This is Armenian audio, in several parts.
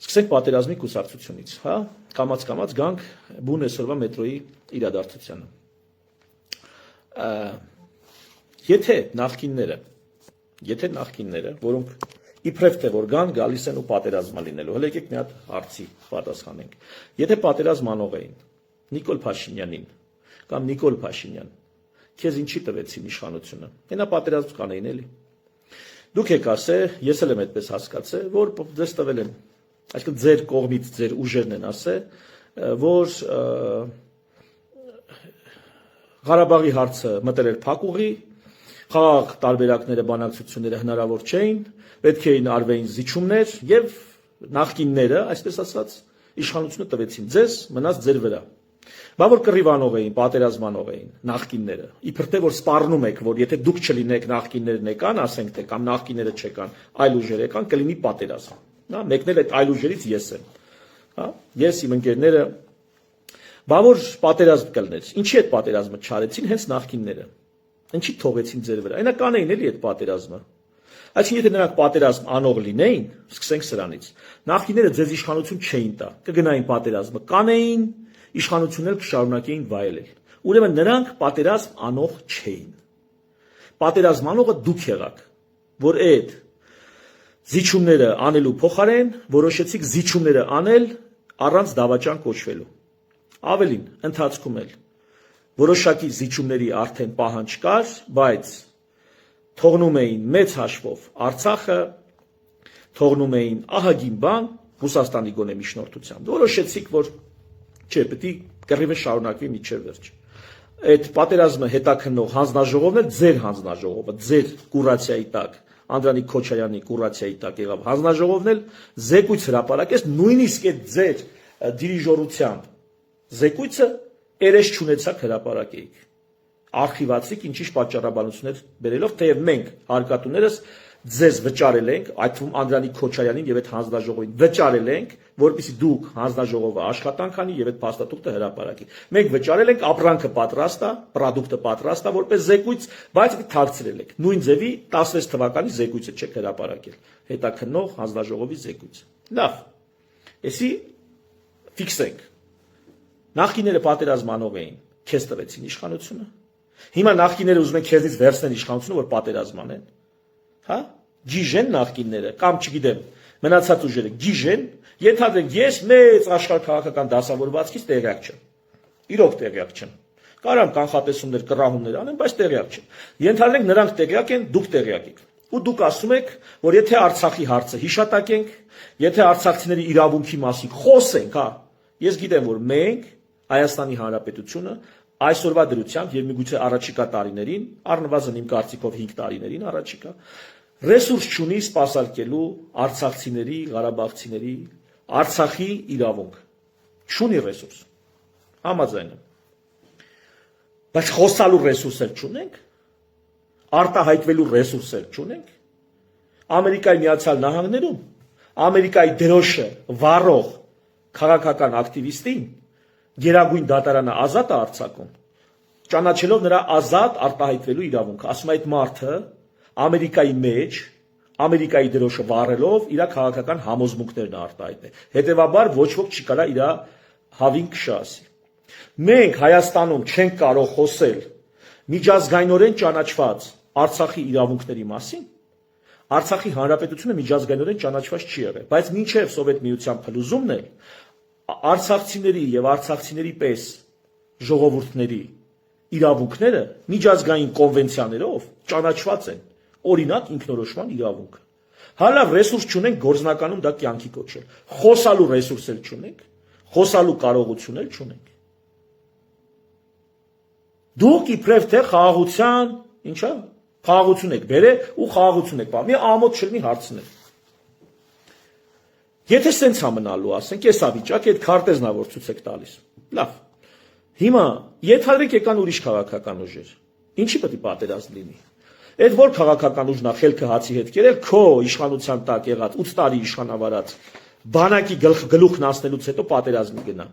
Սկսենք պատերազմի կուսակցությունից, հա, կամաց գանք բուն այսօրվա մետրոյի իրադարձությանը։ Եթե նախկինները, որոնք իբրև թե որ գան, գալիս են ու պատերազմա լինելու, հələ եկեք մի հատ հարցի պատասխանենք։ Եթե պատերազմ անող էին Նիկոլ Փաշինյանին կամ Նիկոլ Փաշինյան, քեզ ինչի տվեցին իշխանությունը։ Հենա պատերազմ կանեին էլի։ Դուք եք ասել, ես էլ եմ այդպես հասկացել, որ ձեզ տվել են, այսինքն ձեր կողմից ձեր ուժերն են ասել, որ Ղարաբաղի հարցը մտել էր փակուղի, խաղաղ տարբերակները, բանակցությունները հնարավոր չէին, պետք էին արվեին զիջումներ եւ նախկինները, այսպես ասած, իշխանությունը տվեցին ձեզ, մնաց ձեր վրա։ Բա որ կռիվանող էին, պատերազմանող էին նախկինները։ Իբր թե որ սպառնում եք, որ եթե դուք չլինեք նախկիններն եկան, ասենք թե կամ նախկինները չեկան, այլ ուժեր եկան, կլինի պատերազմ։ Հա, մեկն էլ այդ այլ ուժերից ես եմ։ Հա, ես իմ ընկերները բա որ պատերազմ կլներ։ Ինչի այդ պատերազմը չարեցին հենց նախկինները։ Ինչի թողեցին ձեր վրա։ Այնա կանեին էլի այդ պատերազմը։ Այսինքն եթե նրանք պատերազմ անող լինեին, սկսենք սրանից։ Նախկինները ձեզ իշխանություն չէին տա, կգնային պատերազմը կանեին, իշխանություններ կշարունակեին վայելել։ Ուրեմն նրանք պատերազմ անող չէին։ Պատերազմ անողը դուք եղաք, որ այդ զիջումները անելու փոխարեն որոշեցիք զիջումները անել առանց դավաճան կոչվելու։ Ավելին, ընթացքում էլ որոշակի զիջումների արդեն պահանջ կար, բայց թողնում էին մեծ հաշվով Արցախը, թողնում էին ահագին բան Ռուսաստանի գոնե միջնորդությամբ։ Որոշեցիք, որ չէ, պետք է կռիվը շարունակվի մինչև վերջ։ Այդ պատերազմը հետաքննող հանձնաժողովն է ձեր հանձնաժողովը, ձեր կուրացիայի տակ, Անդրանիկ Քոչարյանի կուրացիայի տակ եղավ հանձնաժողովն էլ զեկույց հրապարակեց, նույնիսկ այդ ձեր դիրիժորությամբ զեկույցը երես չունեցաք հրապարակեիք։ Արխիվացիք ինչ-ինչ պատճառաբանություններ բերելով, թեև մենք հարկատուներս ձեզ վճարել ենք, այդ թվում Անդրանիկ Քոչարյանին եւ այդ հանձնաժողովին վճարել ենք, որպեսզի դուք հանձնաժողովը աշխատանք անի եւ այդ փաստաթուղթը հրապարակի։ Մենք վճարել ենք, ապրանքը պատրաստ է, պրոդուկտը պատրաստ է, որպես զեկույց, բայց թաքցրել եք։ Նույն ձևի 16 թվականի զեկույցը չեք հրապարակել։ Հետաքննող հանձնաժողովի զեկույցը։ Լավ։ Էսի ֆիքսենք։ Նախկիները պատերազմ անող էին, քեզ տվեցին իշխանությունը։ Հիմա նախկիները ուզում են քեզից վերցնեն իշխանությունը, որ պատերազմ անեն։ Հա? Գիժեն նախկինները, կամ չգիտեմ, մնացած ուժերը գիժեն, ենթադրենք ես մեծ աշխարհաքաղաքական դասավորվածքից տեղյակ չեմ։ Իրոք տեղյակ չեմ։ Կարամ կանխատեսումներ, կռահումներ անեմ, բայց տեղյակ չեմ։ Ենթադրենք նրանք տեղյակ են, դուք տեղյակ եք։ Ու դուք ասում եք, որ եթե Արցախի հարցը հիշատակենք, եթե արցախցիների իրավունքի մասին խոսենք, հա, ես գիտեմ, որ մենք Հայաստանի Հանրապետությունը այսօրվա դրությամբ եւ միգուցե առաջիկա տարիներին, առնվազն իմ կարծիքով 5 տարիներին առաջիկա, ռեսուրս չունի սպասարկելու արցախցիների, ղարաբաղցիների, Արցախի իրավունք։ Չունի ռեսուրս։ Համաձայն եմ։ Բայց խոսալու ռեսուրսեր չունենք, արտահայտվելու ռեսուրսեր չունենք։ Ամերիկայի Միացյալ Նահանգներում Ամերիկայի դրոշը վառող քաղաքական ակտիվիստին Գերագույն դատարանը ազատ է արձակում, ճանաչելով նրա ազատ արտահայտվելու իրավունքը։ Ասում է այդ մարդը Ամերիկայի մեջ, Ամերիկայի դրոշը վառելով իր քաղաքական համոզմունքներն արտահայտել։ Հետևաբար ոչ ոք չի կարա իր հավին քշ ասի։ Մենք Հայաստանում չենք կարող խոսել միջազգայինորեն ճանաչված Արցախի իրավունքների մասին։ Արցախի Հանրապետությունը միջազգայինորեն ճանաչված չի եղել, բայց մինչև Սովետ միության փլուզումն էլ արցախցիների եւ արցախցիների պես ժողովուրդների իրավունքները միջազգային կոնվենցիաներով ճանաչված են, օրինակ ինքնորոշման իրավունքը։ Հալավ ռեսուրս չունենք գործնականում դա կյանքի կոչել։ Խոսալու ռեսուրս էլ չունենք, խոսալու կարողություն էլ չունենք։ Դուք իբրև թե խաղաղության, ինչա, խաղաղություն եք բերել ու խաղաղություն եք բա։ Մի ամոթ չլինի հարցնել։ Եթե սենց ամնալու ասենք, ես ավիճակ այդ քարտեզն ա որ ցույց եք տալիս։ Լավ։ Հիմա ենթադրենք եկան ուրիշ քաղաքական ուժեր։ Ինչի պետք է պատերազմ լինի։ Այդ որ քաղաքական ուժն ա խելքը հացի հետ կերել, քո իշխանության տակ եղած 8 տարի իշխանավարած բանակի գլուխն ասնելուց հետո պատերազմի գնա։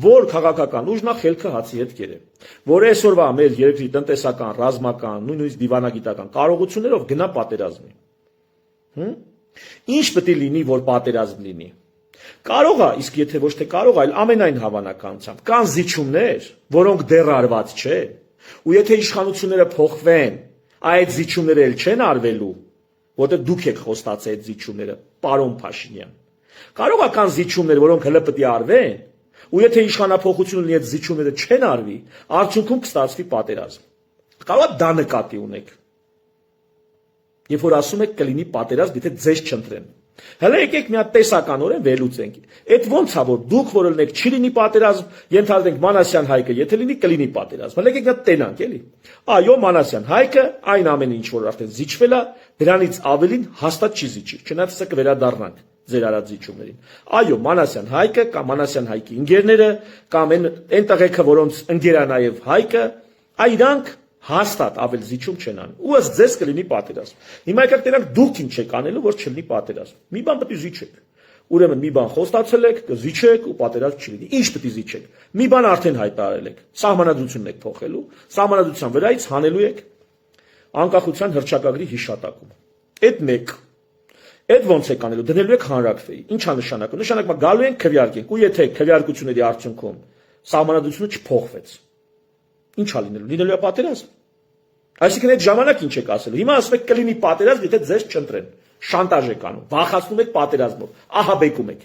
Որ քաղաքական ուժն ա խելքը հացի հետ կերել։ Որ այսօրվա մեր երկրի տնտեսական, ռազմական, նույնիսկ դիվանագիտական կարողություններով գնա պատերազմի։ Ինչ պետք է լինի, որ պատերազմ լինի։ Կարող է, իսկ եթե ոչ թե կարող, այլ ամենայն հավանականությամբ կան զիջումներ, որոնք դեռ արված չեն, ու եթե իշխանությունները փոխվեն, այդ զիջումները էլ չեն արվելու, որտեղ դուք եք խոստացել այդ զիջումները, պարոն Փաշինյան։ Կարող է կան զիջումներ, որոնք հələ պետք է արվեն, ու եթե իշխանափոխությունը լինի այդ զիջումները չեն արվի, արդյունքում կստացվի պատերազմ։ Կարող է դա նկատի ունեք։ Երբ որ ասում եք կլինի պատերազմ, եթե ձեզ չընտրեն։ Հələ եկեք մի հատ տեսականորեն վերլուծենք։ Այդ ոնց է որ դուք որ ելնեք չի լինի պատերազմ, ենթադրենք Մանասյան Հայկը, եթե լինի կլինի պատերազմ։ Հələ եկեք մի հատ տենանք, էլի։ Այո, Մանասյան Հայկը այն ամենը ինչ որ արդեն զիջվել է, դրանից ավելին հաստատ չի զիջի։ Չնայած սա կվերադառնանք ձեր արած զիջումներին։ Այո, Մանասյան Հայկը կամ Մանասյան Հայկի ընկերները կամ այն տղեկը, որոնց ընկեր է նաև Հայկը, իրանք հաստատ ավել զիջում չեն անում։ Ու ըստ ձեզ կլինի պատերազմ։ Հիմա եկեք տենանք դուք ինչ եք անելու, որ չլինի պատերազմ։ Մի բան պետք է զիջեք։ Ուրեմն մի բան խոստացել եք, կզիջեք ու պատերազմ չլինի։ Ինչ պետք է զիջեք։ Մի բան արդեն հայտարարել եք։ Սահմանադրությունն եք փոխելու, սահմանադրության վրայից հանելու եք անկախության հռչակագրի հիշատակում։ Այդ մեկ։ Այդ ոնց եք անելու, դնելու եք հանրաքվեի։ Ինչ է նշանակում։ Նշանակում է գալու են քվեարկենք, ու եթե քվեարկությունների արդյունքում սահմանադրությունը չփոխվեց, ինչ է լինելու։ Լինելու է պատերազմ։ Այսինքն այդ ժամանակ ինչ եք ասելու։ Հիմա ասում եք կլինի պատերազմ, եթե ձեզ չընտրեն։ Շանտաժ եք անում, վախացնում եք պատերազմով, ահաբեկում եք։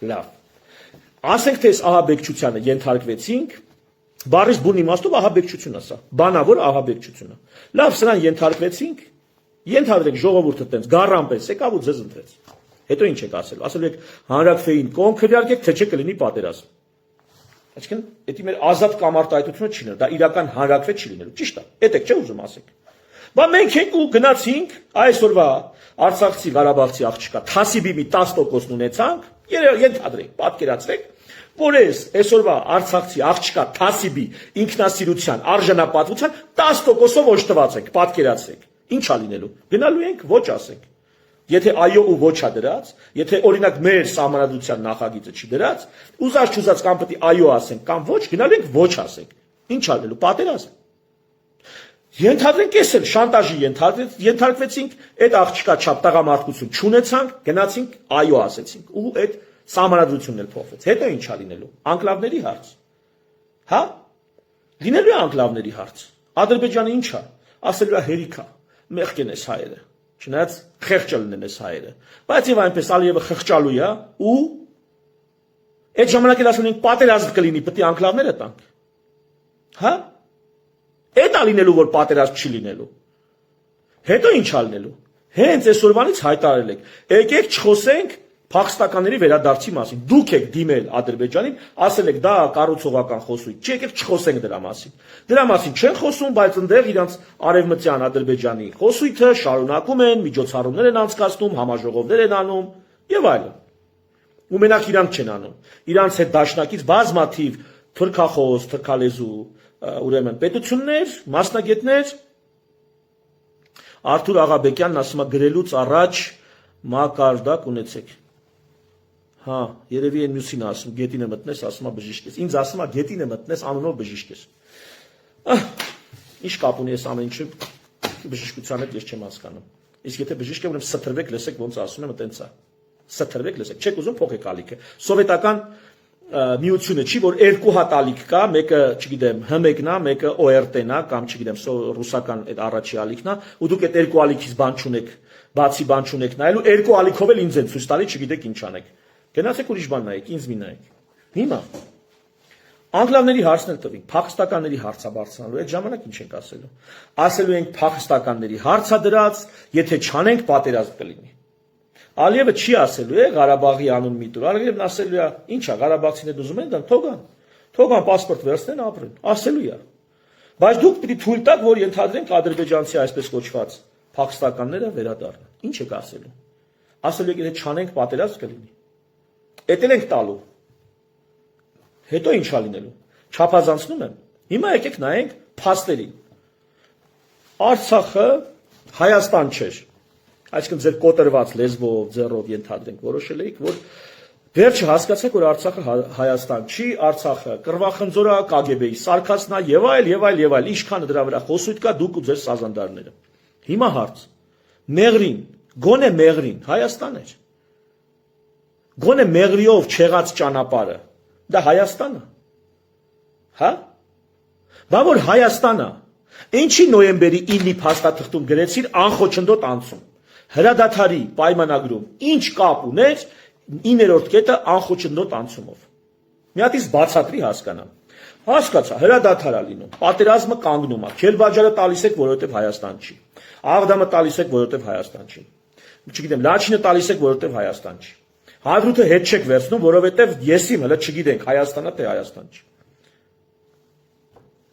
Լավ։ Ասենք թե այս ահաբեկչությանը ենթարկվեցինք, բառից բուն իմաստով ահաբեկչություն է սա։ Բանավոր ահաբեկչություն է։ Լավ, սրան ենթարկվեցինք, ենթադրենք ժողովուրդը տենց գառանպես եկավ ու ձեզ ընտրեց։ Հետո ինչ եք ասելու։ Ասելու եք հանրաքվեին կողմ քվեարկեք, թե չէ կլինի պատերազմ։ Այսինքն, դա մեր ազատ կամ արտահայտությունը չի լինելու, դա իրական հանրաքվե չի լինելու, ճիշտ է, այդ եք չէ ուզում ասեք։ Բա մենք ենք ու գնացինք այսօրվա Արցախցի Ղարաբաղցի աղջկա Թասիբի մի 10%-ն ունեցանք, ենթադրենք, պատկերացրեք, որ այսօրվա Արցախցի աղջկա Թասիբի ինքնասիրության արժանապատվության 10%-ով օժտված ենք, պատկերացրեք։ Ինչ է լինելու։ Գնալու ենք, ոչ ասենք։ Եթե այո ու ոչ է դրած, եթե օրինակ մեր սահմանադրության նախագիծը չի դրած, ուզած կամ պետք է այո ասենք կամ ոչ, գնալու ենք ոչ ասենք։ Ինչ արելու պատերազմ։ Ենթադրենք էս էլ շանտաժի ենթարկվեցինք, այդ աղջկա չափ տղամարդկություն չունեցանք, գնացինք այո ասեցինք ու այդ սահմանադրությունն էլ փոխվեց։ Հետո ինչ է լինելու։ Անկլավների հարց։ Հա? Լինելու է անկլավների հարց։ Ադրբեջանը ինչ է։ Ասելու է հերիքա, մեղք են էս հայերը։ Չնայած խեղճ լինեն այս հայերը, բայց եւ այնպես Ալիևը խղճալու է ու այդ ժամանակ էլ ասում են պատերազմ կլինի, պետք է անկլավները տանք։ Հա? Այդ է լինելու, որ պատերազմ չի լինելու։ Հետո ինչ է լինելու։ Հենց այսօրվանից հայտարարել եք, եկեք չխոսենք փախստականների վերադարձի մասին։ Դուք եք դիմել Ադրբեջանին, ասել եք դա կառուցողական խոսույթ, չի եկեք չխոսենք դրա մասին։ Դրա մասին չեն խոսում, բայց ընդեղ իրանց արևմտյան Ադրբեջանի խոսույթը շարունակում են, միջոցառումներ են անցկացնում, համաժողովներ են անում եւ այլն։ Ու մենակ իրանք չեն անում։ Իրանց հետ դաշնակից բազմաթիվ թուրքախոս, թուրքալեզու, ուրեմն պետություններ, մասնագետներ Արթուր Աղաբեկյանն ասում է գրելուց առաջ մակարդակ ունեցեք։ Հա, երևի այն մյուսին ասում, գետինը մտնես, ասում է բժիշկ ես։ Ինձ ասում է գետինը մտնես, անունով բժիշկ ես։ Ինչ կապ ունի այս ամեն ինչը բժշկության հետ ես չեմ հասկանում։ Իսկ եթե բժիշկ է, ուրեմն սթրվեք, լսեք ոնց ասում եմ, այտենց է։ Սթրվեք, լսեք, չեք ուզում փոխեք ալիքը։ Սովետական միությունը չի, որ երկու հատ ալիք կա, մեկը, չգիտեմ, H1-ն է, մեկը ORT-ն է, կամ չգիտեմ, ռուսական այդ առաջի ալիքն է, ու դուք այդ երկու ալիքից բան չունեք, բացի բան չունեք նայելու, երկու ալիքով էլ ինձ են ցույց տալի, չգիտեք ինչ անեք։ Գնացեք ուրիշ բան նայեք, ինձ մի նայեք։ Հիմա անկլավների հարցն էլ տվին, փախստականների հարցը բարձրանալու, այդ ժամանակ ինչ ենք ասելու։ Ասելու ենք փախստականների հարցը դրած, եթե չանենք պատերազմ կլինի։ Ալիևը չի ասելու է Ղարաբաղի անուն մի տուր, Ալիևն ասելու է, ինչ է Ղարաբաղցիները ուզում են դան, թողան պասպորտ վերցնեն ապրեն, ասելու է։ Բայց դուք պիտի թույլ տաք, որ ենթադրենք ադրբեջանցի այսպես կոչված փախստականները վերադառնան։ Ինչ եք ասելու։ Ասելու եք, եթե չանենք պատերազմ կլինի։ Էդ էլ ենք տալու։ Հետո ինչ է լինելու։ Չափազանցնում եմ։ Հիմա եկեք նայենք փաստերին։ Արցախը Հայաստան չէր։ Այսինքն ձեր կոտրված լեզվով, ձեռով ենթադրենք որոշել եք, որ վերջը հասկացեք, որ Արցախը Հայաստան չի, Արցախը կռվախնձոր է, KGB-ի սարքածն է եւ այլ, ինչքան դրա վրա խոսույթ կա դուք ու ձեր սազանդարները։ Հիմա հարց։ Մեղրին, գոնե Մեղրին Հայաստան էր։ Գոնե մեղրիով չեղած ճանապարհը, դա Հայաստանը։ Հա? Բա որ Հայաստանը, ինչի նոյեմբերի 9-ի փաստաթղթում գրեցիր անխոչնդոտ անցում։ Հրադադարի պայմանագրում ինչ կապ ուներ 9-րդ կետը անխոչնդոտ անցումով։ Մի հատ իսկ բացատրի հասկանամ։ Հասկացա, հրադադար է լինում, պատերազմը կանգնում է, Քելբաջարը տալիս եք, որովհետև Հայաստան չի։ Աղդամը տալիս եք, որովհետև Հայաստան չի։ Չգիտեմ, Լաչինը տալիս եք, որովհետև Հայաստան չի։ Հադրութը հետ չեք վերցնում, որովհետև եսիմ հələ չգիտենք Հայաստանա թե Հայաստան չի։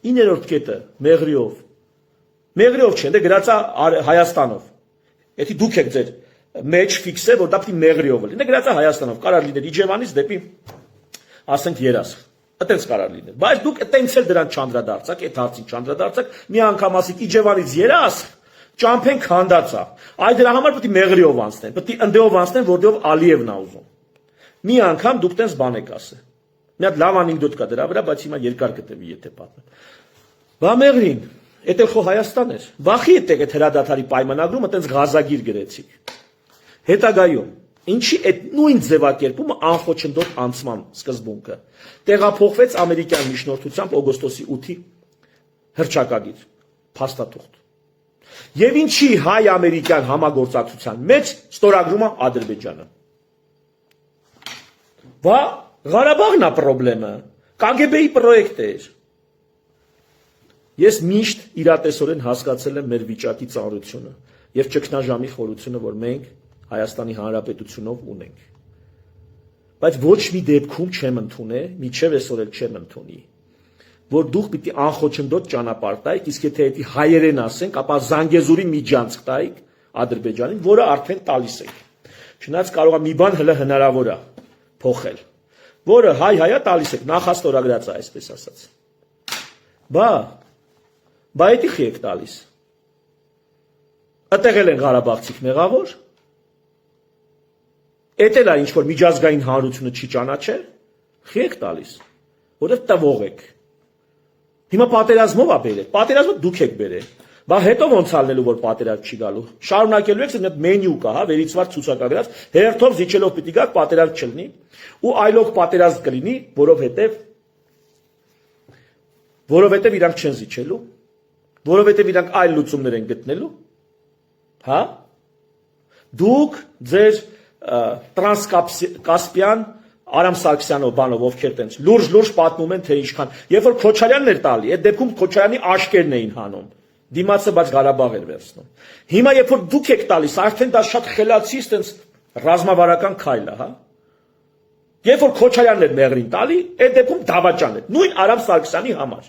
9-րդ կետը մեղրիով։ Մեղրիով չէ, դե գրածա Հայաստանով։ Եթե դուք եք ձեր մեջ ֆիքսե, որ դա պիտի մեղրիով լինի, դե գրածա Հայաստանով, կարող լիներ Իջևանից դեպի ասենք Երասխ։ Այդպես կարող լիներ։ Բայց դուք այտենց էլ դրան չանդրադարձաք, այդ հարցին չանդրադարձաք, մի անգամ ասիք Իջևանից Երասխ, ճամփեն քանդածա։ Այ դրա համար պետք է մեղրիով անցնեն, պետք է ընդեով անցնեն, որտեղ Ալիևն է ուզում։ Մի անգամ դուք տենց բան եք ասել։ Մի հատ լավ անեկդոտ կա դրա վրա, բայց հիմա երկար կտևի, եթե պատմեմ։ Բա մեղրին, էդ էլ խո Հայաստան էր։ Վախի եք այդ հրադադարի պայմանագրումը այտենց գազագիր գրեցիք։ Հետագայում ինչի այդ նույն ձևակերպումը անխոչնդոտ անցման սկզբունքը տեղափոխվեց ամերիկյան միջնորդությամբ օգոստոսի 8-ի հռչակագիր փաստաթուղթ։ Եվ ինչի հայ-ամերիկյան համագործակցության մեջ ստորագրում է Ադրբեջանը։ Բա Ղարաբաղն է խնդրեմը, KGB-ի պրոյեկտ էր։ Ես միշտ իրատեսորեն հասկացել եմ մեր վիճակի ծանրությունը եւ ճգնաժամի խորությունը, որ մենք Հայաստանի Հանրապետությունով ունենք։ Բայց ոչ մի դեպքում չեմ ընդունել, միջև այսօր էլ չեմ ընդունի, որ դուք պիտի անխոչնդոտ ճանապարհ տայիք, իսկ եթե դա հայերեն ասենք, ապա Զանգեզուրի միջանցք տայիք Ադրբեջանին, որը արդեն տալիս եք։ Չնայած կարող է մի բան հələ հնարավոր է փոխել, որը հայ-հայա տալիս եք, նախաստորագրած է, այսպես ասած։ Բա դա խի եք տալիս։ Ատեղել են Ղարաբաղցիք մեղավոր։ Էդ էլ է ինչ որ միջազգային հանրությունը չի ճանաչել, խի եք տալիս, որովհետև տվող եք։ Հիմա պատերազմով է բերել, պատերազմը դուք եք բերել։ Բա հետո ոնց ալնելու որ պատերազմ չի գալու։ Շարունակելու եք այդ մենյու կա, հա, վերիցված ցուցակագրած, հերթով զիջելով պիտի գաք պատերազմ չլինի, ու այլոք պատերազմ կլինի, որովհետև իրանք չեն զիջելու, որովհետև իրանք այլ լուծումներ են գտնելու, հա։ Դուք ձեր տրանսկասպիան Արամ Սարգսյանով բանով ովքեր տենց լուրջ պատմում են թե ինչքան, երբ որ Քոչարյանն էր տալի, այդ դեպքում Քոչարյանի աշկերն էին հանում, դիմացը բայց Ղարաբաղ էր վերցնում։ Հիմա երբ որ դուք եք տալիս, արդեն դա շատ խելացի տենց ռազմավարական քայլ է, հա։ Երբ որ Քոչարյանն էր մեղրին տալի, այդ դեպքում դավաճան էր, նույն Արամ Սարգսյանի համար։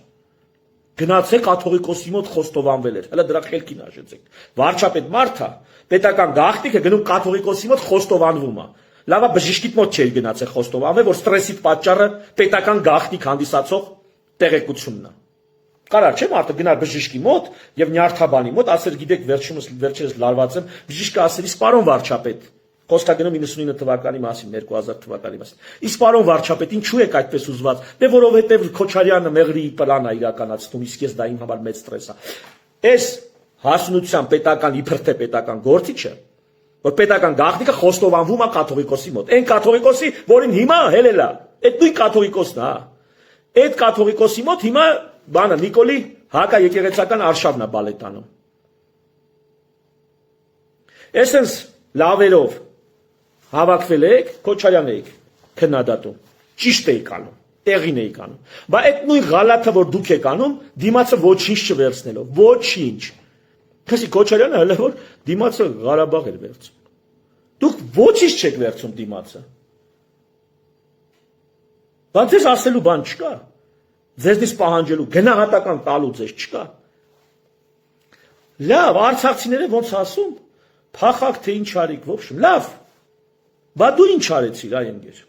Գնացեք կաթողիկոսի մոտ խոստովանվել էր, հələ դրա խելքին հաշեցեք։ Վարչապետ մարդը, պետական գաղտնիքը գնում կաթողիկոսի մոտ խոստովանվում է։ Լավա բժիշկիդ մոտ չէր գնացել խոստովանվել, որ ստրեսի պատճառը պետական գաղտնիք հանդիսացող տեղեկությունն է։ Կարա չէ մարդը գնար բժիշկի մոտ եւ նյարդաբանի մոտ, ասեր գիտեք վերջերս լարված եմ, բժիշկը ասել իսկ պարոն վարչապետ, խոսքա գնում 99 թվականի մասին, 2000 թվականի մասին։ Իսկ պարոն վարչապետ, ինչու եք այդպես ուզված։ Դե որովհետեւ Քոչարյանը մեղրի պլան է իրականացնում, իսկ ես դա իմ համար մեծ ստրես է։ Այս հասունության պետական իբր թե պետական գործիչը, որ պետական գաղտնիքը խոստովանվում է կաթողիկոսի մոտ։ Այն կաթողիկոսի, որին հիմա հելել է, այդ նույն կաթողիկոսն է։ Այդ կաթողիկոսի մոտ հիմա բանը Նիկոլի հակաեկեղեցական արշավն է բալետանում։ Այսպես լավերով հավաքվել եք, Քոչարյան եք քննադատում, ճիշտ եք անում, տեղին եք անում։ Բայց այդ նույն գալաթը, որ դուք եք անում, դիմացը ոչինչ չվերցնելով, ոչինչ։ Քսի Քոչարյանը հələ որ դիմացը Ղարաբաղ էր վերցում։ Դուք ոչինչ չեք վերցում դիմացը։ Բայց ձեզ ասելու բան չկա։ Ձեզնից պահանջելու գնահատական տալու ձեզ չկա։ Լավ, արցախցիները ոնց ասում, փախակ թե ինչ արիք, ոբշմ, լավ։ Բա դու ինչ արեցիր, այ ընկեր։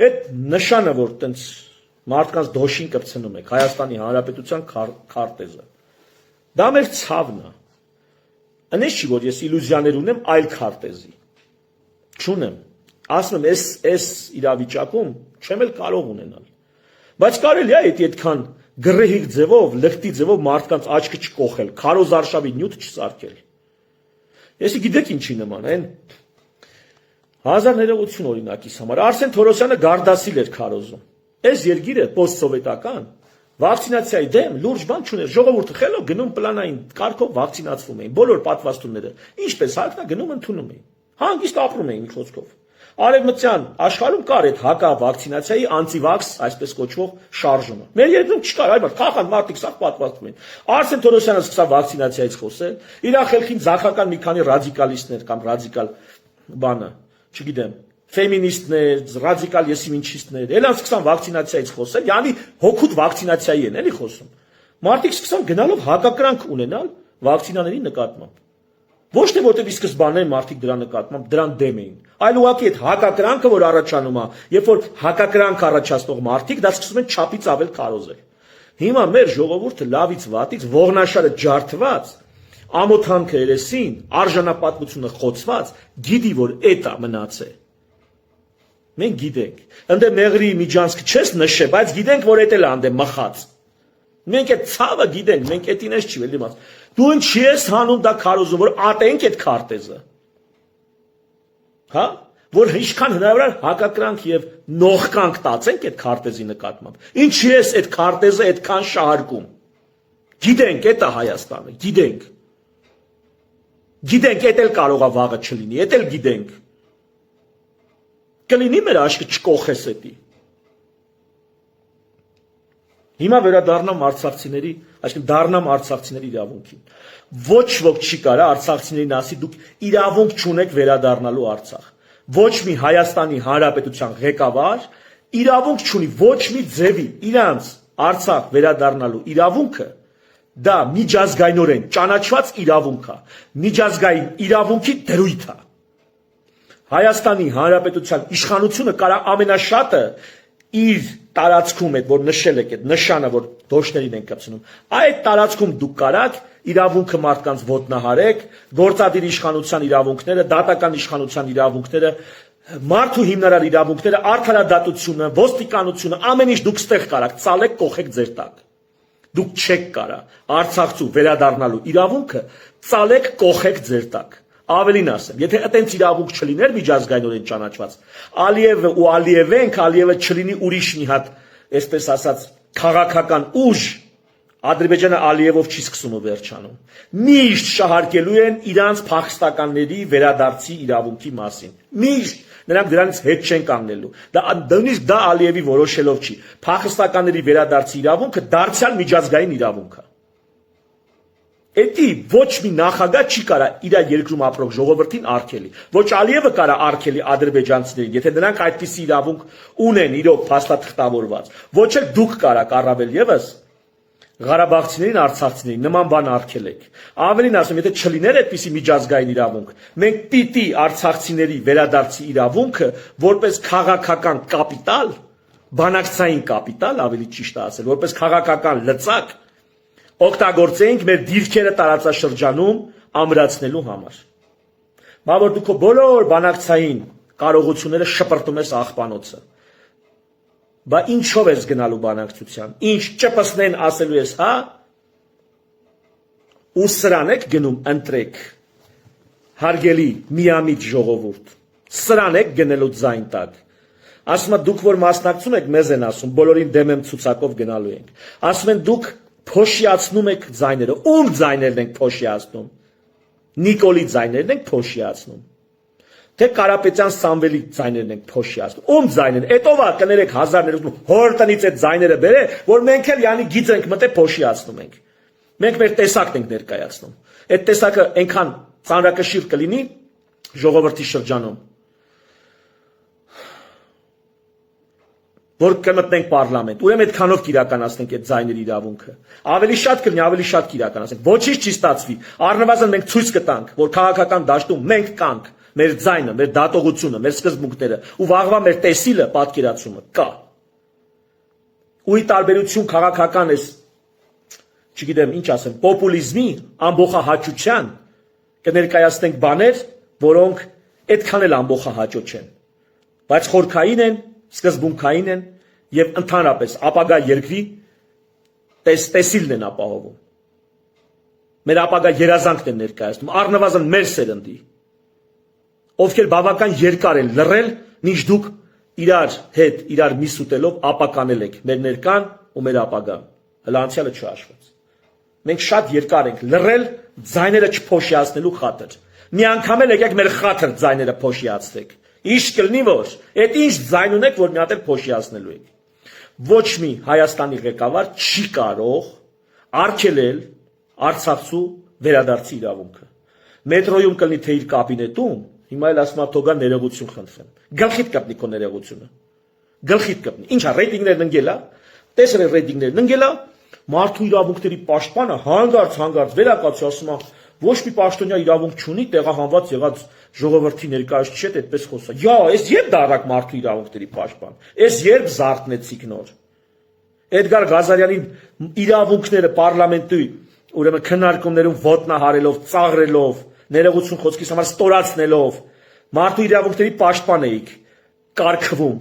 Այդ նշանը, որ տենց մարդկանց դոշին կպցնում եք, Հայաստանի Հանրապետության քարտեզը, դա մեր ցավն է։ Անես չի, որ ես իլյուզիաներ ունեմ այլ քարտեզի։ Չունեմ։ Ասում եմ, այս իրավիճակում չեմ էլ կարող ունենալ։ Բայց կարելի է այդքան գրեհիկ ձևով, լկտի ձևով մարդկանց աչքը չկոխել, քարոզարշավի նյութ չսարքել։ Ես գիտեք ինչի նման, այն Հազար ներողություն օրինակիս համար Արսեն Թորոսյանը գարդասիլ էր քարոզում։ Այս երկիրը պոստսովետական վակցինացիայի դեմ լուրջ բան չուներ։ Ժողովուրդը խելոք գնում պլանային կարգով վակցինացվում էին։ Բոլոր պատվաստումները ինչպես հարկն է գնում ընդունում էին։ Հանգիստ ապրում էին խոսքով։ Արևմտյան աշխարհում կար այդ հակավակցինացիայի անտիվաքս, այսպես կոչվող շարժումը։ Մեր երկրում չկար, այլ քաղաքան մարդիկ սա պատվաստում են։ Արսեն Թորոսյանը սկսավ վակցինացիայից խոսել, իր խելքին զաքական մի քանի ռադիկալիստներ կամ ռադիկալ բանը, չգիտեմ, ֆեմինիստներ, ռադիկալ եսիմինչիստներ, ելան սկսան վակցինացիայից խոսել, յանի հոգուտ վակցինացիայի են էլի խոսում։ Մարդիկ սկսան գնալով հակակրանք ունենալ վակցինաների նկատմամբ։ Ոչ թե որտեղ ի սկզբանե մարդիկ դրա նկատմամբ դրան դեմ էին, այլ ուղղակի այդ հակակրանքը, որ առաջանում է, երբ որ հակակրանք առաջացնող մարդիկ դա սկսում են չափից ավել քարոզել։ Հիմա մեր ժողովուրդը լավից վատից ողնաշարը ջարդված, ամոթանքը երեսին, արժանապատվությունը խոցված, գիտի որ էտա մնացե։ Մենք գիտենք, ընդ մեղրի միջանցքը չես նշե, բայց գիտենք որ էտ էլ անդե մխած։ Մենք այդ ցավը գիտենք, մենք էտին էս չի էլի մաս։ Դու ինչի ես հանում դա քարոզում, որ ատենք այդ քարտեզը։ Հա, որ ինչքան հնարավոր է հակակրանք եւ նողկանք տածենք այդ քարտեզի նկատմամբ։ Ինչի ես այդ քարտեզը այդքան շահարկում։ Գիտենք, էտա Հայաստանը, գիտենք։ Գիտենք, էդ էլ կարող է վաղը չլինի, էդ էլ գիտենք։ Կլինի մեր աշկը չկոխես էտի։ Հիմա վերադառնամ արցախցիների, այսինքն դառնամ արցախցիների իրավունքին։ Ոչ ոք չի կարա արցախցիներին ասի դուք իրավունք չունեք վերադառնալու Արցախ։ Ոչ մի Հայաստանի Հանրապետության ղեկավար իրավունք չունի ոչ մի ձևի իրանց Արցախ վերադառնալու իրավունքը դա միջազգայինորեն ճանաչված իրավունք է, միջազգային իրավունքի դրույթ է։ Հայաստանի Հանրապետության իշխանությունը կարա ամենաշատը իր տարածքում այդ որ նշել եք այդ նշանը որ դոշներին են կպցնում այդ տարածքում դուք կարաք իրավունքը մարդկանց ոտնահարեք գործադիր իշխանության իրավունքները դատական իշխանության իրավունքները մարդու հիմնարար իրավունքները արդարադատությունը ոստիկանությունը ամեն ինչ դուք ստեղ կարաք ցալեք կողեք ձեր տակ դուք չեք կարա Արցախցու վերադառնալու իրավունքը ցալեք կողեք ձեր տակ Ավելին ասեմ, եթե այտենց իրավունք չլիներ միջազգայինորեն ճանաչված, Ալիևը ու Ալիևենք, Ալիևը չլինի ուրիշ մի հատ, այսպես ասած, քաղաքական ուժ, Ադրբեջանը Ալիևով չի սկսում ու վերջանում։ Միշտ շահարկելու են իրանց փախստականների վերադարձի իրավունքի մասին։ Միշտ նրանք դրանից հետ չեն կանգնելու։ Նույնիսկ դա Ալիևի որոշելով չի։ Փախստականների վերադարձի իրավունքը դարձյալ միջազգային իրավունք է։ Էդի ոչ մի նախագահ չի կարա իր երկրում ապրող ժողովրդին արգելի։ Ոչ Ալիևը կարա արգելի ադրբեջանցիներին, եթե նրանք այդպիսի իրավունք ունեն իրոք փաստաթղթավորված։ Ոչ էլ դուք կարաք առավել եւս Ղարաբաղցիներին, արցախցիներին նման բան արգելեք։ Ավելին ասեմ, եթե չլիներ այդպիսի միջազգային իրավունք, մենք պիտի արցախցիների վերադարձի իրավունքը որպես քաղաքական կապիտալ, բանակցային կապիտալ, ավելի ճիշտ է ասել, որպես քաղաքական լծակ օգտագործենք մեր դիրքերը տարածաշրջանում ամրացնելու համար։ Բա որ դուք բոլոր բանակցային կարողությունները շպրտում ես աղբանոցը։ Բա ինչով ես գնալու բանակցության։ Ինչ ճպսնեն ասելու ես, հա։ Ու սրան եք գնում ընտրեք։ Հարգելի միամիտ ժողովուրդ։ Սրան եք գնելու ձայն տակ։ Ասում եմ դուք որ մասնակցում եք մեզ են ասում, բոլորին դեմ եմ ցուցակով գնալու ենք։ Ասում են դուք փոշիացնում եք ձայները, ում ձայներն ենք փոշիացնում, Նիկոլի ձայներն ենք փոշիացնում, թե Կարապետյան Սամվելի ձայներն ենք փոշիացնում, ում ձայներն, էտով ա կներեք հազարներով, հոր տնից այդ ձայները բերե, որ մենք էլ յանի գիծ ենք մտե փոշիացնում ենք, մենք մեր տեսակն ենք ներկայացնում, այդ տեսակը այնքան ծանրակշիռ կլինի ժողովրդի շրջանում, որ կմտնենք պարլամենտ, ուրեմն այդքանով կիրականացնենք այդ ձայների իրավունքը։ Ավելի շատ կլինի, ավելի շատ կիրականացնենք։ Ոչինչ չի ստացվի։ Առնվազն մենք ցույց կտանք, որ քաղաքական դաշտում մենք կանք, մեր ձայնը, մեր դատողությունը, մեր սկզբունքները, ու վաղվա մեր տեսիլը, պատկերացումը կա։ Ու ի տարբերություն քաղաքական էս, չգիտեմ ինչ ասեմ, պոպուլիզմի, ամբողջահաճության կներկայացնենք բաներ, որոնք այդքան էլ ամբողջահաճո չեն, բայց խորքային են սկզբունքային են եւ ընդհանրապես ապագա երկրի տեսիլն են ապահովում։ Մեր ապագա երազանքն են ներկայացնում, առնվազն մեր սերնդի։ ովքեր բավական երկար են լռել, մինչ դուք իրար հետ իրար միս ուտելով ապականել եք մեր ներկան ու մեր ապագան։ Հələ անցյալը չհաշված։ Մենք շատ երկար ենք լռել ձայները չփոշիացնելու խաթր։ Մի անգամ էլ եկեք մեր խաթր ձայները փոշիացնեք։ Ինչ կլինի որ, այդ ինչ ձայն ունեք, որ մի հատ էլ փոշիացնելու եք։ Ոչ մի Հայաստանի ղեկավար չի կարող արգելել Արցախցու վերադարձի իրավունքը։ Մետրոյում կլինի թե իր կաբինետում, հիմա էլ ասում եմ թողա ներողություն խնդրեմ։ Գլխիդ կապնի քո ներողությունը։ Գլխիդ կապնի։ Ինչա ռեյտինգներն ընկել է, տեսել են ռեյտինգներն ընկել է, մարդու իրավունքների պաշտպանը հանգարց վերակացի ասում է ոչ մի պաշտոնյա իրավունք չունի տեղահանված եղած ժողովրդի ներկայացուցիչ հետ այդպես խոսա։ Յա, այս երբ դարակ մարդու իրավունքների պաշտպան։ Այս երբ զարթնեցիք նոր։ Էդգար Ղազարյանին իրավունքները parlamenti ուրեմն քննարկումներում ոտնահարելով, ծաղրելով, ներողություն խոսքիս համար ստորացնելով մարդու իրավունքների պաշտպան էիք կարգվում։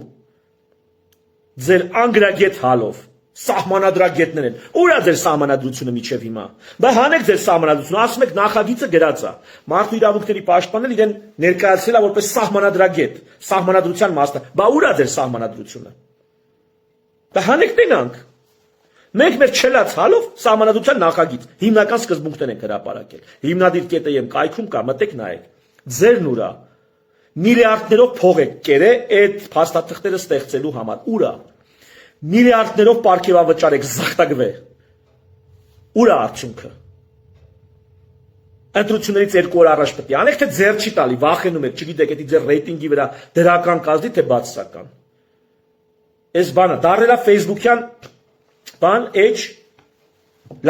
Ձեր անգրագետ հալով սահմանադրագետներ են։ Ուր է ձեր սահմանադրությունը միջև հիմա։ Բա հանեք ձեր սահմանադրությունը, ասում եք նախագիծը գրած է։ Մարդու իրավունքների պաշտպանն իրեն ներկայացրել է որպես սահմանադրագետ, սահմանադրության մասնա։ Բա ուր է ձեր սահմանադրությունը։ Բա հանեք տենանք։ Մենք մեր չելած հալով սահմանադրության նախագիծ, հիմնական սկզբունքներ ենք հրապարակել։ Հիմնադիր կետը եմ կայքում կա, մտեք նայեք։ Ձերն ուրա։ Միլիարդներով փող եք կերե այդ փաստաթղթերը ստեղծելու համար։ Ուրա։ Միլիարդներով պարգևավճար եք զղտագվե։ Ուր է արդյունքը։ Ընտրություններից 2 օր առաջ պետք է անեք, թե ձեր չի տալի, վախենում եք, չգիտեք, դա ձեր ռեյտինգի վրա դրական կազդի, թե բացասական։ Այս բանը դառել է Facebook-յան բան, էջ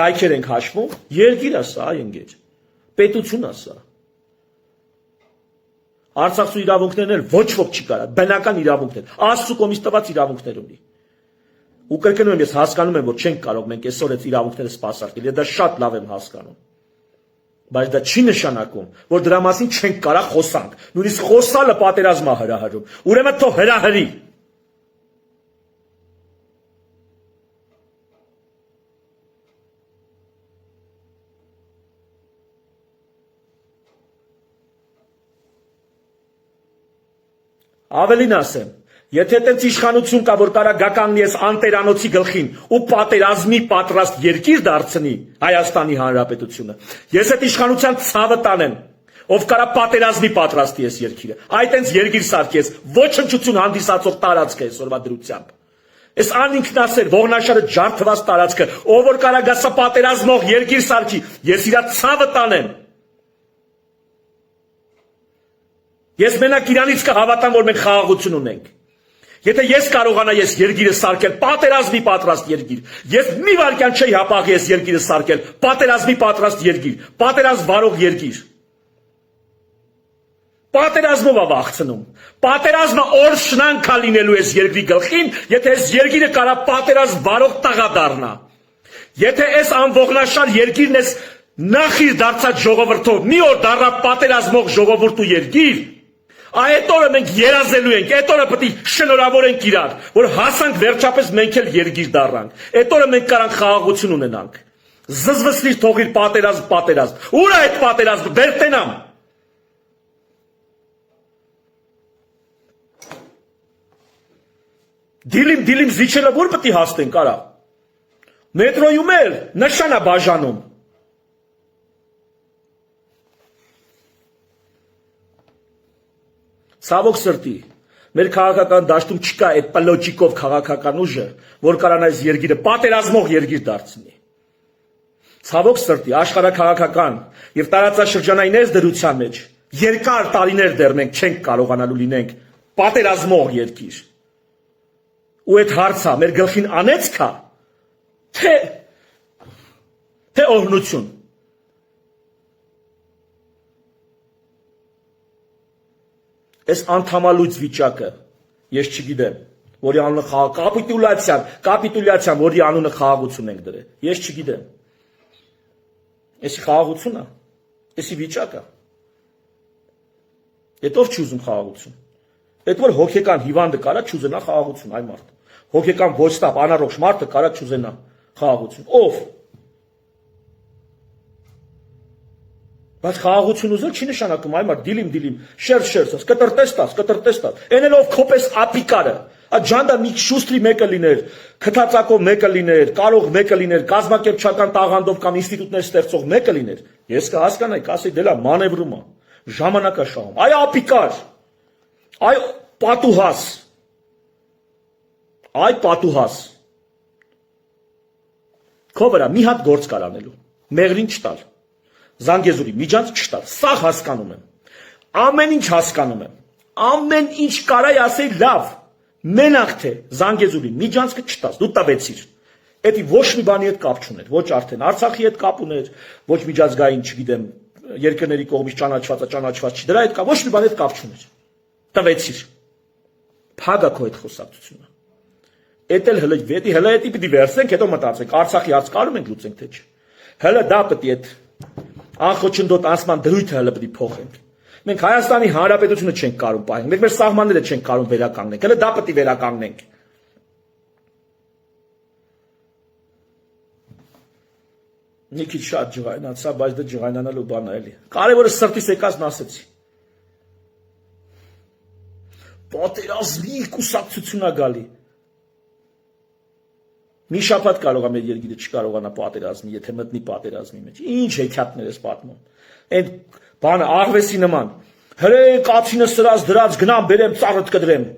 լայքեր ենք հաշվում, երկիր է սա, ընկեր։ Պետություն է սա։ Արցախցու իրավունքներն էլ ոչ ոք չի կարա, բնական իրավունքներ, Աստծու կողմից տված իրավունքներ ունի։ Ու կրկնում եմ, ես հասկանում եմ, որ չենք կարող մենք այսօր այդ իրավունքները սպասարկել, դա շատ լավ եմ հասկանում։ Բայց դա չի նշանակում, որ դրա մասին չենք կարող խոսանք։ Նույնիսկ խոսալը պատերազմ է հրահրում։ Ուրեմն թող հրահրի։ Ավելին ասեմ, եթե տենց իշխանություն կա, որ կարա գականնի ես անտերանոցի գլխին ու պատերազմի պատրաստ երկիր դարձնի Հայաստանի Հանրապետությունը, ես այդ իշխանության ցավը տանեմ, ով կարա պատերազմի պատրաստի ես երկիրը, այդ տենց երկիր սարքես, ոչնչություն հանդիսացող տարածք է այսօրվա դրությամբ։ Այս անինքնասեր ողնաշարը ջարդված տարածքը, ով որ կարա գասա պատերազմող երկիր սարքի, ես իրա ցավը տանեմ։ Ես մենակ իրանից կհավատամ, որ մենք խաղաղություն ունենք։ Եթե ես կարողանա ես երկիրը սարքել, պատերազմի պատրաստ երկիր, ես մի վարքյան չէի հապաղի ես երկիրը սարքել, պատերազմի պատրաստ երկիր, պատերազմ վարող երկիր։ Պատերազմով է վախցնում։ Պատերազմը օրհնանք է լինելու այս երկրի գլխին, եթե այս երկիրը կարա պատերազմ վարող տղա դառնա։ Եթե այս անողնաշար երկիրն էս նախիր դարձած ժողովրդով մի օր դառնա պատերազմող ժողովուրդ ու երկիր, այդ օրը մենք երազելու ենք, այդ օրը պետք է շնորհավորենք իրար, որ հասանք վերջապես մենք էլ երկիր դառնանք։ Այդ օրը մենք կարանք խաղաղություն ունենանք։ Զզվսնիր թողիր պատերազմ։ Ուր է այդ պատերազմը, վեր տենամ։ Դիլիմ զիջելը որ պետք է հասնենք, արա։ Մետրոյում էլ նշան է բաժանում։ Ցավոք սրտի, մեր քաղաքական դաշտում չկա այդ պլոճիկով քաղաքական ուժը, որ կարան այս երկիրը պատերազմող երկիր դարձնի։ Ցավոք սրտի, աշխարհաքաղաքական եւ տարածաշրջանային այս դրության մեջ երկար տարիներ դեռ մենք չենք կարողանալու լինենք պատերազմող երկիր։ Ու այդ հարցը մեր գլխին անեցք է, թե օրհնություն։ Այս անդամալույց վիճակը, ես չգիտեմ, որի անունը կապիտուլյացիան, որի անունը խաղաղություն ենք դրել, ես չգիտեմ, եսի խաղաղություն է, եսի վիճակ է, էդ ով չի ուզում խաղաղություն, էդ որ հոգեկան հիվանդը կարա չուզենա խաղաղություն, այ մարդ, հոգեկան ոչտապ, անառողջ մարդը կարա չուզենա խաղաղություն, ով, Բայց խաղաղություն ուզել չի նշանակում այ մարդ դիլիմ, շերտ, կտրտես, էնելով քոպես ապիկարը, աջանդա մի շուստրի մեկը լիներ, քթածակով մեկը լիներ, կարող մեկը լիներ, կազմակերպչական տաղանդով կամ ինստիտուտներ ստեղծող մեկը լիներ, ես կհասկանայի, կասեի դե լավ մանևրում է, ժամանակաշահում, այ ապիկար, այ պատուհաս, քո վրա մի հատ գործ կար անելու, մեղրին չտալ, Զանգեզուրի միջանց չտալ, սաղ հասկանում եմ, ամեն ինչ հասկանում եմ, ամեն ինչ կարայի ասեի լավ, մենակ թե Զանգեզուրի միջանցքը չտաս, դու տվեցիր, էդի ոչ մի բանի հետ կապ չուներ, ոչ արդեն Արցախի հետ կապ ուներ, ոչ միջազգային, չգիտեմ, երկրների կողմից ճանաչված չի, դրա հետ կապ, ոչ մի բանի հետ կապ չուներ, տվեցիր, փագա քո այդ խոսակցությունը, էդ էլ հլը էդի պիտի վերցենք, հետո մտածենք, Արցախի հարց կարում ենք լուծենք թե չէ, հլը դա պիտի այդ անխոչնդոտ անցման դրույթը հլը պիտի փոխենք, մենք Հայաստանի Հանրապետությունը չենք կարում պահենք, մենք մեր սահմանները չենք կարում վերականգնենք, հլը դա պիտի վերականգնենք, մի քիչ շատ ջղայնացա, բայց դա ջղայնանալու բան է էլի, կարևորը սրտիս եկածն ասեցի, պատերազմի կուսակցություն է գալի, մի շաբաթ կարող է մեր երկիրը չկարողանա պատերազմի, եթե մտնի պատերազմի մեջ, ինչ հեքիաթներ ես պատմում, այդ բանը աղվեսի նման, հրե կացինը սրած դրած գնամ բերեմ ծառդ կդրեմ,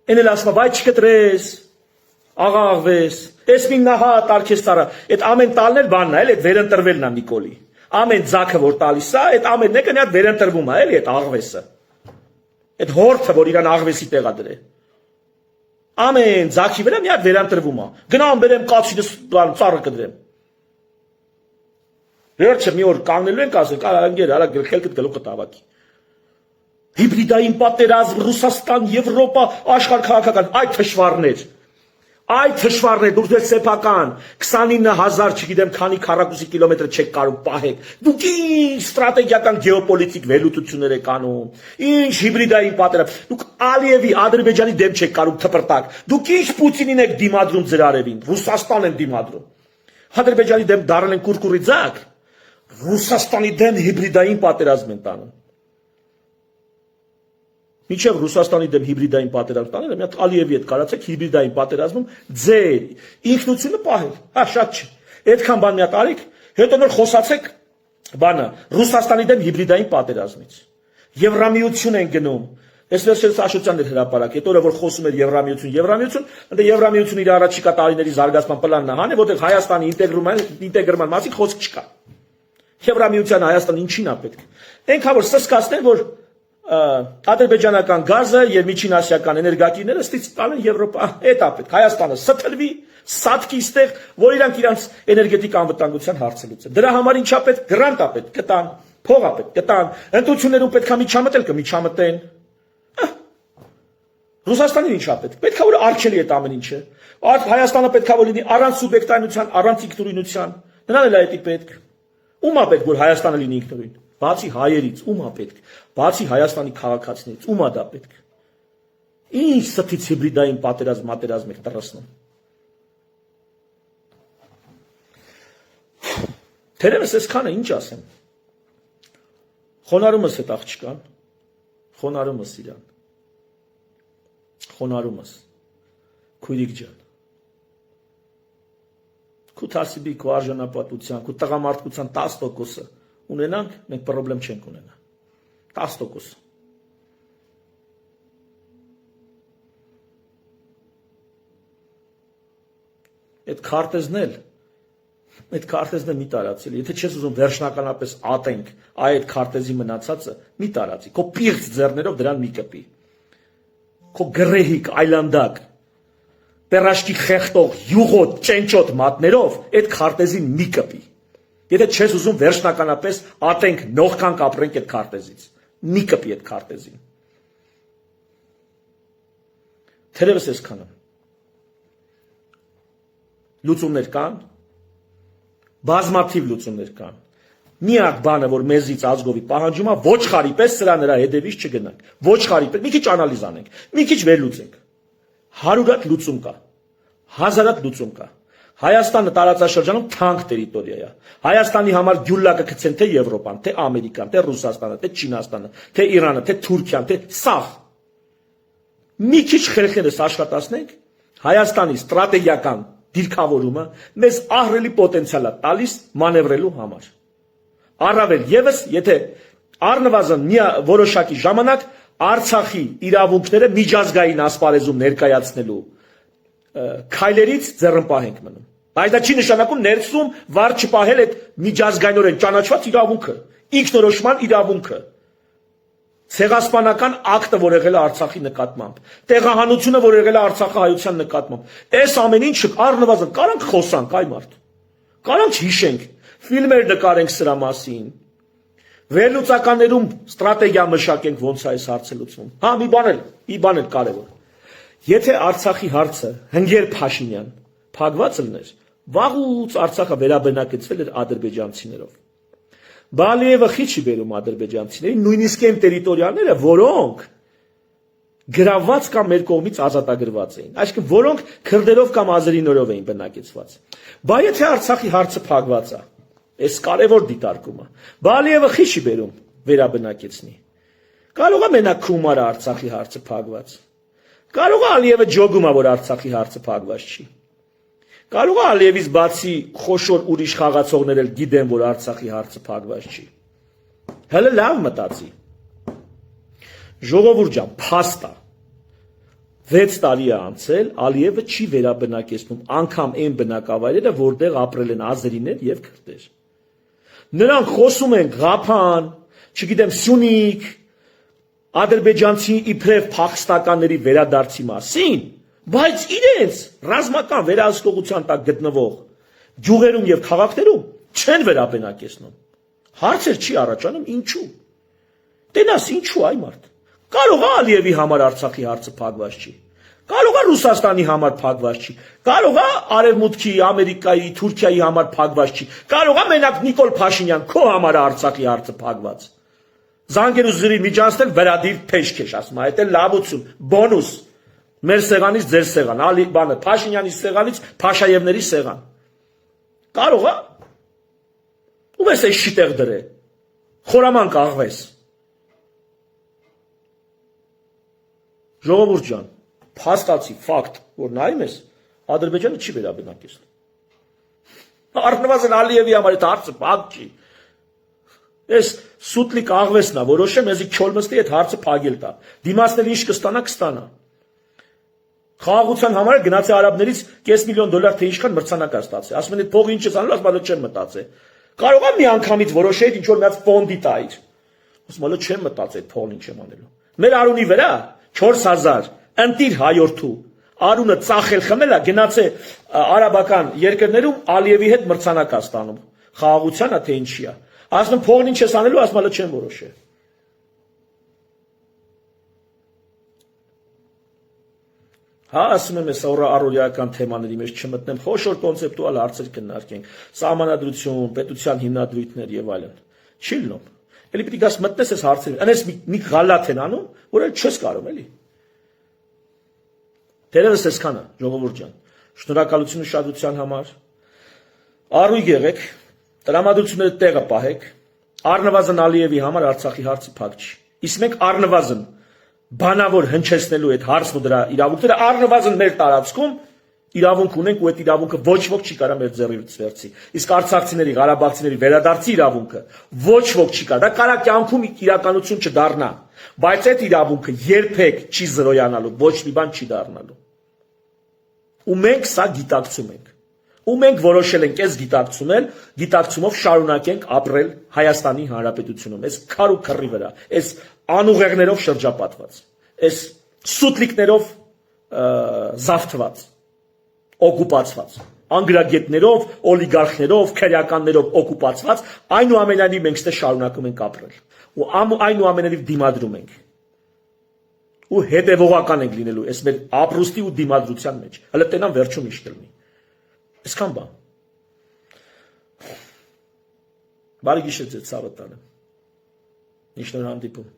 են էլ ասում, բայ չկտրես, աղա աղվես, ես մին նահա տարքես տարա, այդ ամեն տալն էլ բանն է, այդ վերընտրվելն է Նիկոլի, ամեն ձակը որ տալիս է, այդ ամեն նեկը նյատ վերընտրվում է, էլի այդ աղվեսը, այդ հորթը, որ իրան աղվեսի տեղա դրե, ամեն ձակի վրա մի հատ վերընտրվում է, գնամ բերեմ կացինը ծառը կդրեմ, վերջը մի օր կանգնելու ենք ասենք, անգեր, արա գրքելքդ գլուխը տավակի, հիբրիդային պատերազմ, Ռուսաստան, Եվրոպա, աշխարհ քաղաքական, այդ թշվառներ, դուք դες սեփական, 29,000 չգիտեմ քանի քառակուսի կիլոմետր չեք կարող պահեք, դուք ինչ ստրատեգիական գեոպոլիտիկ վերլուծություններ եք անում, ինչ հիբրիդային պատերազմ, դուք Ալիևի, Ադրբեջանի դեմ չեք կարող թպրտակ, դուք ինչ Պուտինին եք դիմադրում ձեր արևին, Ռուսաստան են դիմադրում, Ադրբեջանի դեմ դարել են կուրկուրի ձակ, Ռուսաստանի դեմ հիբրիդային պատերազմ են տանում, Միջև Ռուսաստանի դեմ հիբրիդային պատերազմ տանել, մի հատ Ալիևի հետ կարացեք հիբրիդային պատերազմում ձեր ինքնությունը պահել, շատ չէ, այդքան բան մի հատ արեք, հետո նոր խոսացեք բանը Ռուսաստանի դեմ հիբրիդային պատերազմից, Եվրամիություն են գնում, ես վերջերս Աշոտյանն էր հրապարակ, այդ օրը որ խոսում էր Եվրամիություն, ընդ Եվրամիությունը իր առաջիկա տարիների զարգացման պլանն է հանել, որտեղ Հայաստանի ինտեգրման մասին խոսք չկա, Եվրամիության Հայաստան ինչին է պետք, այնքան որ սսկացնեն, որ ադրբեջանական գազը եւ միջին ասիական էներգակիրները ստից տալեն Եվրոպա, այդ է պետք, Հայաստանը սթլվի, սատկի ստեղ, որ իրանք իրանց էներգետիկ անվտանգության հարցը լուծեն, դրա համար ինչա պետք, գրանտ է պետք, կտան, փող է պետք, կտան, ընտրություններում պետք է միջամտել, կմիջամտեն, Ռուսաստանին ինչա պետք, պետք է որ արգելի այդ ամեն ինչը, Հայաստանը պետք է որ լինի առանց սուբյեկտայնության, առանց ինքնուրույնության, նրան էլ է դա պետք, ում է պետք որ Հայաստանը լինի ինքնուրույն, բացի հայերից, ում է պետք, բացի Հայաստանի քաղաքացիներից, ում է դա պետք, ինչ ստից հիբրիդային պատերազմ եք տրսնում, թերևս այսքանը ինչ ասեմ, խոնարհումս այդ աղջկան, խոնարհումս իրան, խոնարհումս, քույրիկ ջան, քու թասիբի, քու արժանապատության, քու տղամարդկության 10%-ը ունենանք, մենք պրոբլեմ չենք ունենա, 10%, այդ քարտեզն մի տարածել, եթե չես ուզում վերջնականապես ատենք այդ քարտեզի մնացածը, մի տարածի, քո պիղծ ձեռներով դրան մի կպի, քո գրեհիկ, այլանդակ, պերաշկի խեղտող, յուղոտ, ճենճոտ մատներով այդ քարտեզին մի կպի, եթե չես ուզում վերջնականապես ատենք, նողքան կապրենք այդ քարտեզից, մի կպի այդ քարտեզին, թերևս այսքանը, լուծումներ կան, բազմաթիվ լուծումներ կան, միակ բանը, որ մեզից ազգովի պահանջում է, ոչխարի պես սրա նրա հետևից չգնանք, ոչխարի պես, մի քիչ անալիզ անենք, մի քիչ վերլուծենք, 100 հատ լուծում կա, 1000 հատ լուծում կա, Հայաստանը տարածաշրջանում թանկ տերիտորիա է։ Հայաստանի համար գյուլակը գցեն թե Եվրոպան, թե Ամերիկան, թե Ռուսաստանը, թե Չինաստանը, թե Իրանը, թե Թուրքիան, թե սաղ։ Մի քիչ խելքներս աշխատացնենք, Հայաստանի ստրատեգիական դիրքավորումը մեզ ահռելի պոտենցիալ է տալիս մանևրելու համար։ Առավել եւս, եթե առնվազն մի որոշակի ժամանակ Արցախի իրավունքները միջազգային ասպարեզում ներկայացնելու քայլերից ձեռնպահ ենք մնում։ Բայց դա չի նշանակում ներսում վար չպահել այդ միջազգայինորեն ճանաչված իրավունքը, ինքնորոշման իրավունքը, ցեղասպանական ակտը, որ եղել է Արցախի նկատմամբ, տեղահանությունը, որ եղել է արցախահայության նկատմամբ։ Այս ամեն ինչը առնվազն կարանք խոսանք, այ մարդ։ Կարանք հիշենք, ֆիլմեր նկարենք սրա մասին։ Վերլուծականներում ստրատեգիա մշակենք ոնց է այս հարցը լուծվում։ Հա, մի բան էլ կարևոր։ Եթե Արցախի հարցը Հնգեր Փաշինյան փակված լիներ, վաղուց Արցախը վերաբնակեցվել էր ադրբեջանցիներով։ Բալիևը խի չի բերում ադրբեջանցիներին, նույնիսկ այն տերիտորիաները, որոնք գրաված կամ մեր կողմից ազատագրված էին, այսինքն որոնք քրդերով կամ ազերիներով էին բնակեցված։ Բա եթե Արցախի հարցը փակված է, այս կարևոր դիտարկումը, Բալիևը խի չի բերում վերաբնակեցնի։ Կարող է մենակ Քումարը Արցախի հարցը փակված։ Կարող է Ալիևը ջոգում է, որ Արցախի հարցը փակված չի։ Կարող է Ալիևից բացի խոշոր ուրիշ խաղացողներ էլ գիտեն, որ Արցախի հարցը փակված չի։ Հələ լավ մտածի։ Ժողովուրդ ջան, փաստ է։ 6 տարի է անցել, Ալիևը չի վերաբնակեցնում անգամ այն բնակավայրերը, որտեղ ապրել են ազերիներ եւ քրդեր։ Նրանք խոսում են Ղափան, չգիտեմ, Սյունիք, ադրբեջանցի իբրև փախստականների վերադարձի մասին, բայց իրենց ռազմական վերահսկողության տակ գտնվող գյուղերում եւ քաղաքներում չեն վերաբնակեցնում։ Հարցեր չի առաջանում ինչու։ Տենաս ինչու այ մարդ։ Կարող է Ալիևի համար Արցախի հարցը փակված չի։ Կարող է Ռուսաստանի համար փակված չի։ Կարող է Արևմուտքի, Ամերիկայի, Թուրքիայի համար փակված չի։ Կարող է մենակ Նիկոլ Փաշինյան քո համար Արցախի հարցը փակված։ Զանգեր ու զրի միջանցնել վերադիր փեշքեշ, ասում է, այդ է լավություն, բոնուս։ Մեր սեղանից ձեր սեղան, ալի բանը, Փաշինյանի սեղանից Փաշաևների սեղան։ Կարող է։ Ում ես այս շիտեղ դրե։ Խորամանկ աղվես։ Ժողովուրդ ջան, փաստացի ֆակտ, որ նայում ես, Ադրբեջանը չի վերաբնակեցնում։ Առնվազն Ալիևի համար այդ հարցը փակ չի։ Ես սուտլիկ աղվեսն է, որոշեմ, եզի քյոլմստի այդ հարցը փակել տա։ Դիմացնել ինչ կստանա։ Խաղաղության համար գնացի արաբներից $500,000 թե ինչքան մրցանակ է ստացել։ Ասում են այդ փողը ինչ ես անում, ասում եմ չեմ մտածել։ Կարող է մի անգամից որոշեի ինչ որ մի հատ ֆոնդի տայր։ Ասում եմ չեմ մտածել այդ փողն ինչ եմ անելու։ Մեր արունի վրա 4000 ընտիր հայորդու արունը ծախել խմել է, գնացե արաբական երկրներում Ալիևի հետ մրցանակ է ստանում։ Խաղաղության է թե ինչի է։ Ասում եմ փողն ինչ ես անելու, ասում եմ չեմ որոշել։ Հա, ասում եմ, ես առօրյական թեմաների մեջ չմտնեմ, խոշոր կոնցեպտուալ հարցեր քննարկենք, սահմանադրություն, պետության հիմնադրույթներ եւ այլն։ Չի լինում։ Էլի պիտի գաս մտնես այս հարցերը, անես մի գալաթ են անում, որ էլ չես կարող, էլի։ Դերևս այսքանը, ժողովուրդ ջան։ Շնորհակալություն ուշադրության համար։ Առույգ եղեք, տրամադրությունները տեղը պահեք, առնվազն Ալիևի համար Արցախի հարցը փակ չի։ Իսկ մենք առնվազն բանավոր հնչեցնելու այդ հարցն ու դրա իրավունքները առնվազն մեր տարածքում իրավունք ունենք ու այդ իրավունքը ոչ ոք չի կարող մեր ձեռից վերցի։ Իսկ արցախցիների, ղարաբաղցիների վերադարձի իրավունքը ոչ ոք չի կարող։ Դա կարա կյանքում իրականություն չդառնա, բայց այդ իրավունքը երբեք չի զրոյանալու, ոչ մի բան չի դառնալու։ Ու մենք սա գիտակցում ենք։ Ու մենք որոշել ենք այս գիտակցումով շարունակենք ապրել Հայաստանի Հանրապետությունում, այս քար ու քռի վրա, այս անուղեղներով շրջապատված, այս սուտլիկներով զավթված, օկուպացված, անգրագետներով, օլիգարխներով, քերականներով օկուպացված, այնուամենայնիվ մենք ստե շարունակում ենք ապրել, ու այնուամենայնիվ դիմադրում ենք, ու հետևողական ենք լինելու այս մեր ապրուստի ու դիմադրության մեջ, հələ տենան վերջում ինչ կլինի, այսքան բան, բարի գիշեր ձեզ ցավը տանեմ, ինչ նոր հանդիպում։